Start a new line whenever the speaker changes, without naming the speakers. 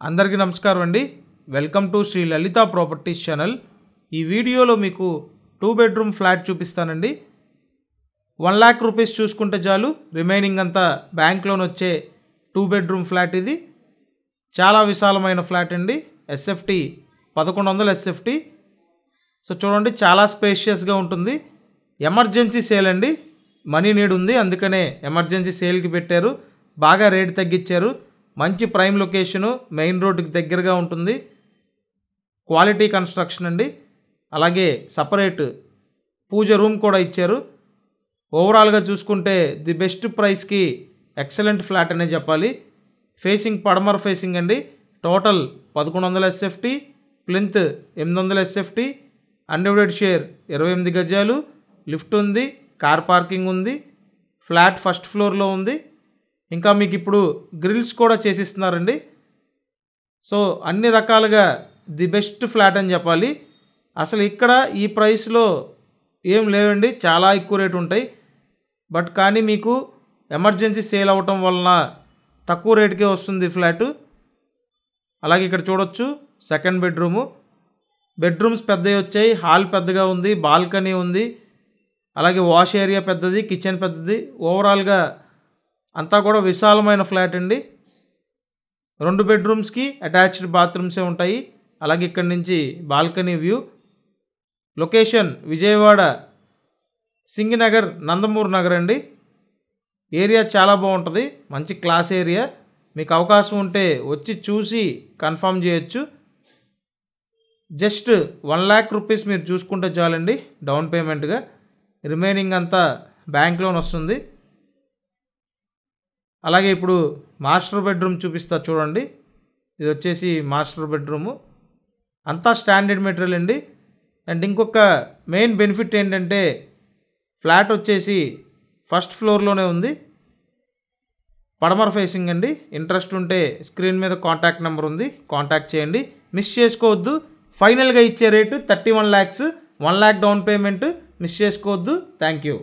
అందరికీ నమస్కారం అండి. Welcome to Shri Lalitha properties channel. ఈ వీడియోలో మీకు 2 బెడ్రూమ్ ఫ్లాట్ చూపిస్తానండి. 1 lakh రూపీస్ చూసుకుంటే చాలు, రిమైనింగ్ అంతా బ్యాంక్ లోన్ వచ్చే 2 బెడ్రూమ్ ఫ్లాట్. ఇది చాలా విశాలమైన ఫ్లాట్ అండి. SFT 1100 SFT. సో చూడండి, చాలా స్పేషియస్గా ఉంటుంది. ఎమర్జెన్సీ సేల్ అండి, మనీ నీడ్ ఉంది, అందుకనే ఎమర్జెన్సీ సేల్కి పెట్టారు. బాగా రేట్ తగ్గించారు. మంచి ప్రైమ్ లొకేషను, మెయిన్ రోడ్డుకి దగ్గరగా ఉంటుంది. క్వాలిటీ కన్స్ట్రక్షన్ అండి. అలాగే సపరేట్ పూజ రూమ్ కూడా ఇచ్చారు. ఓవరాల్గా చూసుకుంటే ది బెస్ట్ ప్రైస్కి ఎక్సలెంట్ ఫ్లాట్ అనే చెప్పాలి. ఫేసింగ్ పడమర ఫేసింగ్ అండి. Total 1100 SFT, plinth 800 SFT, undivided share 28 గజాలు, లిఫ్ట్ ఉంది, కార్ పార్కింగ్ ఉంది, ఫ్లాట్ ఫస్ట్ ఫ్లోర్లో ఉంది. ఇంకా మీకు ఇప్పుడు గ్రిల్స్ కూడా చేసిస్తున్నారండి. సో అన్ని రకాలుగా ది బెస్ట్ ఫ్లాట్ అని చెప్పాలి. అసలు ఇక్కడ ఈ ప్రైస్లో ఏం లేవండి, చాలా ఎక్కువ రేటు ఉంటాయి. బట్ కానీ మీకు ఎమర్జెన్సీ సేల్ అవ్వటం వలన తక్కువ రేటుకే వస్తుంది ఫ్లాటు. అలాగే ఇక్కడ చూడొచ్చు, సెకండ్ బెడ్రూమ్స్ పెద్దవి వచ్చాయి. హాల్ పెద్దగా ఉంది, బాల్కనీ ఉంది, అలాగే వాష్ ఏరియా పెద్దది, కిచెన్ పెద్దది. ఓవరాల్గా అంతా కూడా విశాలమైన ఫ్లాట్ అండి. 2 బెడ్రూమ్స్కి అటాచ్డ్ బాత్రూమ్సే ఉంటాయి. అలాగే ఇక్కడి నుంచి balcony view. Location Vijayawada Singh Nagar, Nandamuri Nagar అండి. ఏరియా చాలా బాగుంటుంది, మంచి క్లాస్ ఏరియా. మీకు అవకాశం ఉంటే వచ్చి చూసి కన్ఫర్మ్ చేయొచ్చు. జస్ట్ 1 lakh రూపీస్ మీరు చూసుకుంటే చాలండి డౌన్ పేమెంట్గా. రిమైనింగ్ అంతా బ్యాంక్ లోన్ వస్తుంది. అలాగే ఇప్పుడు మాస్టర్ బెడ్రూమ్ చూపిస్తా చూడండి. ఇది వచ్చేసి మాస్టర్ బెడ్రూము. అంతా స్టాండర్డ్ మెటీరియల్ అండి. అండ్ ఇంకొక మెయిన్ బెనిఫిట్ ఏంటంటే ఫ్లాట్ వచ్చేసి ఫస్ట్ ఫ్లోర్లోనే ఉంది, పడమర ఫేసింగ్ అండి. ఇంట్రెస్ట్ ఉంటే స్క్రీన్ మీద కాంటాక్ట్ నెంబర్ ఉంది, కాంటాక్ట్ చేయండి. మిస్ చేసుకోవద్దు. ఫైనల్గా ఇచ్చే rate 31 lakhs, 1 lakh down payment. Miss చేసుకోవద్దు. Thank you.